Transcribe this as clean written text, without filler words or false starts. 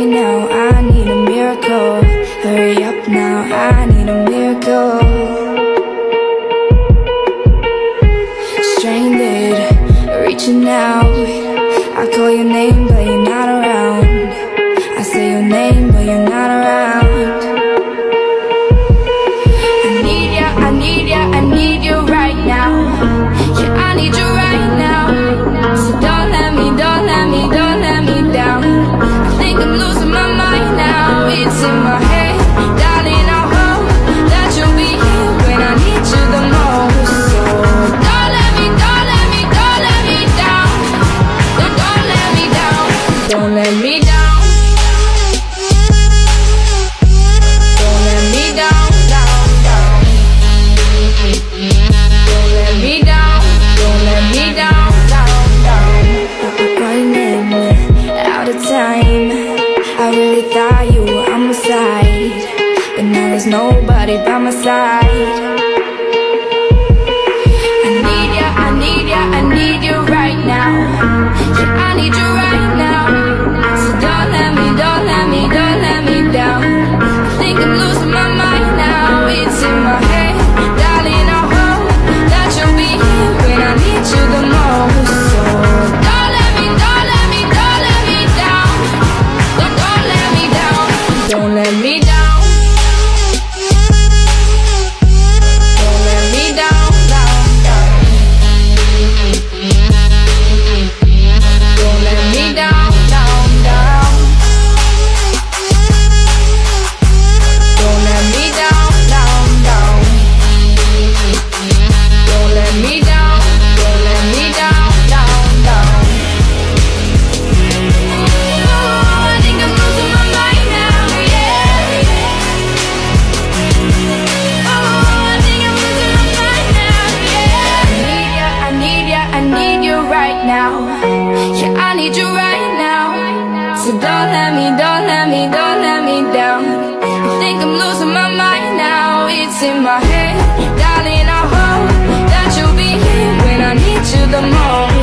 right now, I need a miracle. Hurry up now, I need a miracle. Stranded, reaching out. I call your name, but you're not around. I say your name, but you're not around. I need ya, I need ya, I need you right now. Yeah, I need you right now. So don't let me, don't let me, don't let me down. I think I'm losing my mind now. It's in my head, darling, I hope that you'll be here when I need you the most. So don't let me, don't let me, don't let me down. Don't let me down. Don't let me down. Don't let me down, down, down. Don't let me down. Don't let me down, down, down. Running out of time. I really thought you were on my side, but now there's nobody by my side. I need ya, I need ya, I need you right now. Yeah, I need you right now. So don't let me, don't let me, don't let me down. I think I'm losing my mind now. It's in my head, darling, I hope that you'll be here when I need you the most. So don't let me, don't let me, don't let me down. Don't let me down. Don't let me down. Don't let me down, down, down. Don't let me down, down, down. Don't let me down, down, down. Don't let me down, don't let me down, down, down. Oh, I think I'm losing my mind now, yeah. Oh, I think I'm losing my mind now, yeah. I need ya, I need you right now. Yeah, I need you right now. So don't let me, don't let me, don't let me down. I think I'm losing my mind now. It's in my head, darling, I hope that you'll be here when I need you the most.